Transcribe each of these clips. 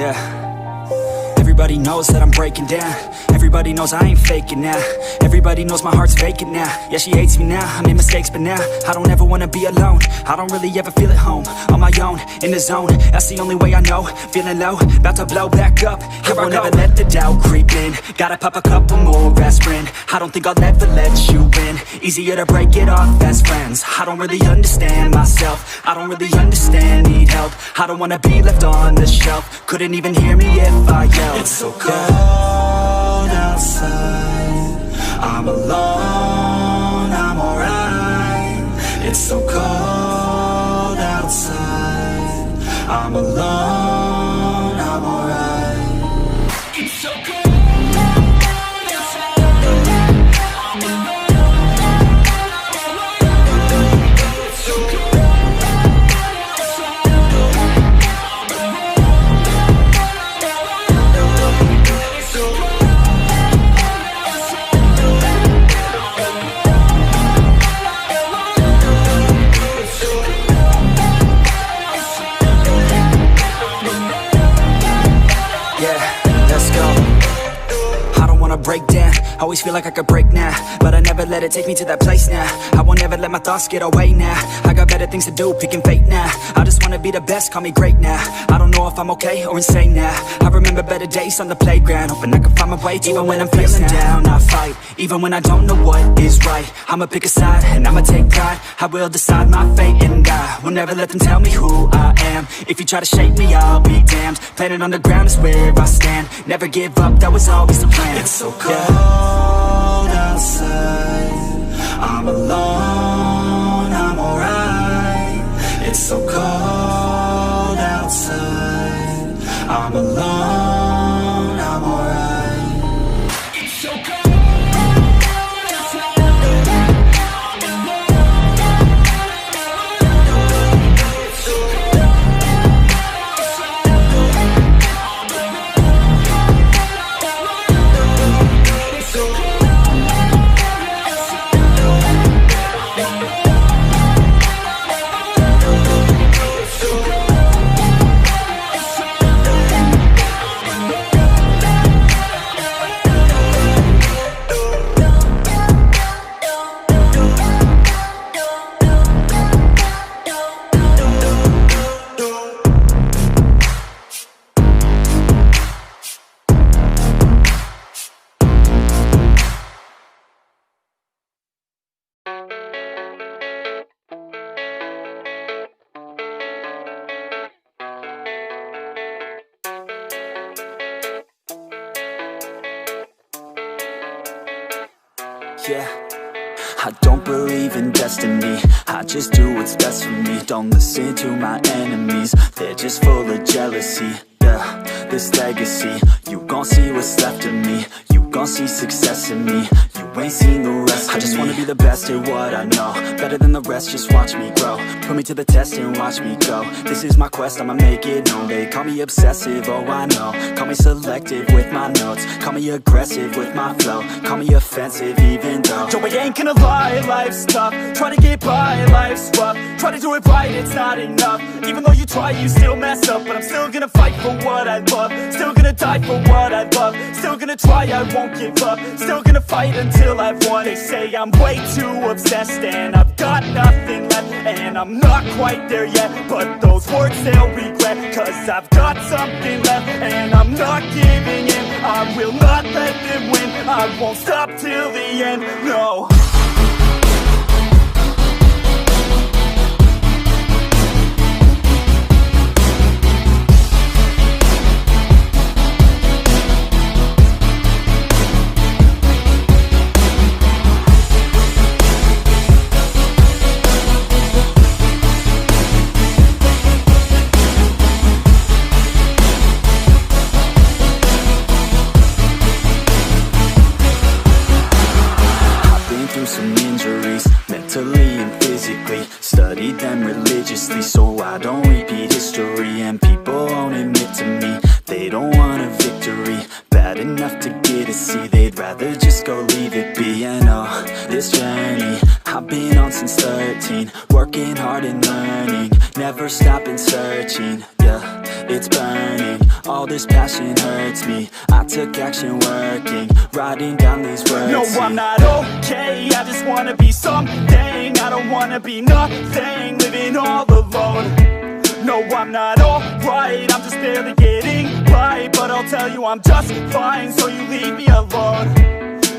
Yeah. Everybody knows that I'm breaking down. Everybody knows I ain't faking now. Everybody knows my heart's vacant now. Yeah, she hates me now, I made mistakes but now I don't ever wanna be alone. I don't really ever feel at home. On my own, in the zone, that's the only way I know. Feeling low, about to blow back up. Here I won't ever let the doubt creep in. Gotta pop a couple more aspirin. I don't think I'll ever let you in. Easier to break it off as friends. I don't really understand myself. I don't really understand, need help. I don't wanna be left on the shelf. Couldn't even hear me if I yelled. It's so cold outside, I'm alone, I'm alright. It's so cold outside, I'm alone, I'm alright. It's so cold. Break down, always feel like I could break now, but I never let it take me to that place now. I won't ever let my thoughts get away now. I got better things to do, picking fate now. I just wanna be the best, call me great now. I don't know if I'm okay or insane now. I remember better days on the playground, hoping I can find my way. Even when I'm feeling down, I fight. Even when I don't know what is right, I'ma pick a side and I'ma take pride. I will decide my fate and I will never let them tell me who I am. If you try to shape me, I'll be damned. Planet on the ground is where I stand. Never give up, that was always the plan. It's so cold outside, I'm alone, I'm alright. It's so cold outside, I'm alone, I'm alright. It's so cold. Yeah, I don't believe in destiny, I just do what's best for me. Don't listen to my enemies, they're just full of jealousy. Yeah, this legacy, you gon' see what's left of me. You gon' see success in me, you ain't seen the rest of me. I just wanna be the best at what I know, better than the rest, just watch me grow. Put me to the test and watch me go. This is my quest, I'ma make it known. They call me obsessive, oh I know. Call me selective with my notes, call me aggressive with my flow. Call me offensive even though Joe, I ain't gonna lie, life's tough. Try to get by, life's rough. Try to do it right, it's not enough. Even though you try, you still mess up. But I'm still gonna fight for what I love. Still gonna die for what I love. Still gonna try, I won't give up. Still gonna fight until I've won. They say I'm way too obsessed and I've got nothing left, and I'm not quite there yet, but those words they'll regret. Cause I've got something left and I'm not giving in. I will not let them win, I won't stop till the end, no. Studied them religiously so I don't repeat history. And people won't admit to me they don't want a victory bad enough to get a C. They'd rather just go leave it be. And oh, this journey I've been on since 13, working hard and learning, never stopping searching. Yeah, it's burning. All this passion hurts me. I took action working, writing down these words. No, I'm not okay, I just wanna be something. I don't wanna be nothing, living all alone. No, I'm not alright, I'm just barely getting by. But I'll tell you I'm just fine, so you leave me alone.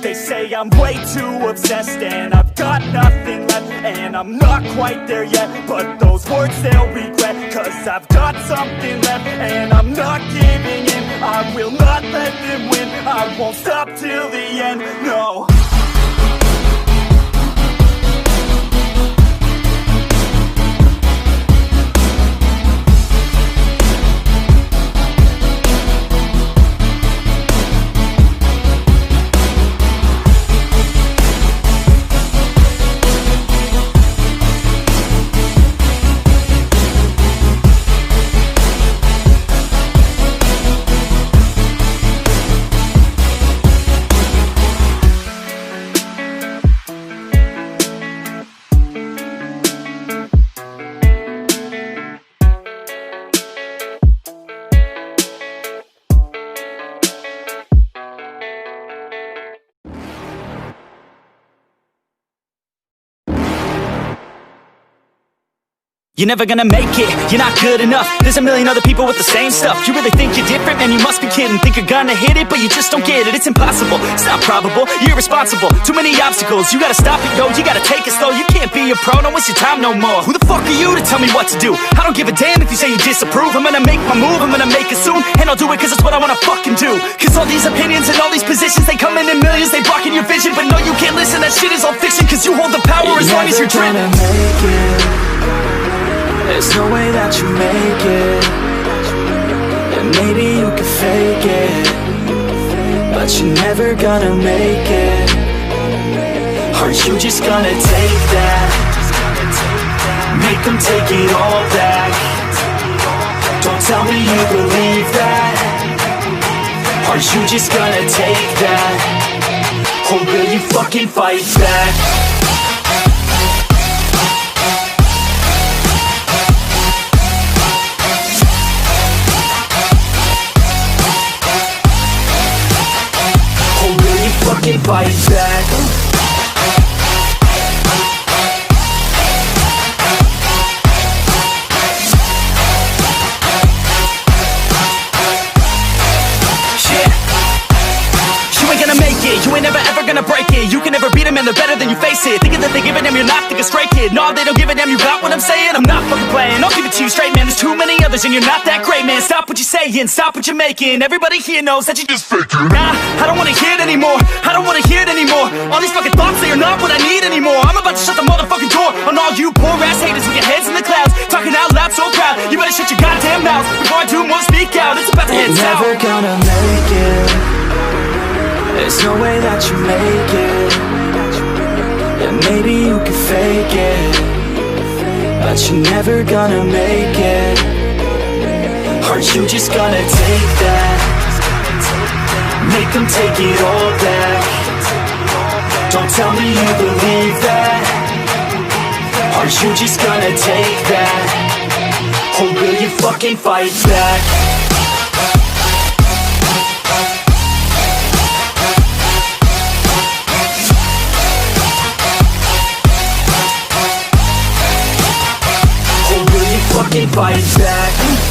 They say I'm way too obsessed and I've got nothing left, and I'm not quite there yet, but those words they'll regret. Cause I've got something left and I'm not giving in. I will not let them win, I won't stop till the end, no. You're never gonna make it, you're not good enough. There's a million other people with the same stuff. You really think you're different? Man, you must be kidding. Think you're gonna hit it, but you just don't get it. It's impossible, it's not probable, you're irresponsible. Too many obstacles, you gotta stop it, yo. You gotta take it slow, you can't be a pro. Don't waste your time no more. Who the fuck are you to tell me what to do? I don't give a damn if you say you disapprove. I'm gonna make my move, I'm gonna make it soon. And I'll do it cause it's what I wanna fucking do. Cause all these opinions and all these positions, they come in millions, they blocking your vision. But no, you can't listen, that shit is all fiction. Cause you hold the power as long as you're driven. There's no way that you make it, and maybe you can fake it, but you're never gonna make it. Aren't you just gonna take that? Make them take it all back. Don't tell me you believe that. Aren't you just gonna take that? Or will you fucking fight back? Fucking fight back. You ain't never ever gonna break it. You can never beat them and they're better than you face it. Thinking that they give a damn, you're not thinking straight, kid. No, they don't give a damn, you got what I'm saying? I'm not fucking playing, I'll give it to you straight, man. There's too many others and you're not that great, man. Stop what you're saying, stop what you're making. Everybody here knows that you just faking. Nah, I don't wanna hear it anymore, I don't wanna hear it anymore. All these fucking thoughts, they are not what I need anymore. I'm about to shut the motherfucking door on all you poor ass haters with your heads in the clouds, talking out loud so proud. You better shut your goddamn mouth before I do more speak out. It's about to head south. You're never gonna make it. There's no way that you make it, and maybe you can fake it, but you're never gonna make it. Aren't you just gonna take that? Make them take it all back. Don't tell me you believe that. Aren't you just gonna take that? Or will you fucking fight back? Fucking fight back.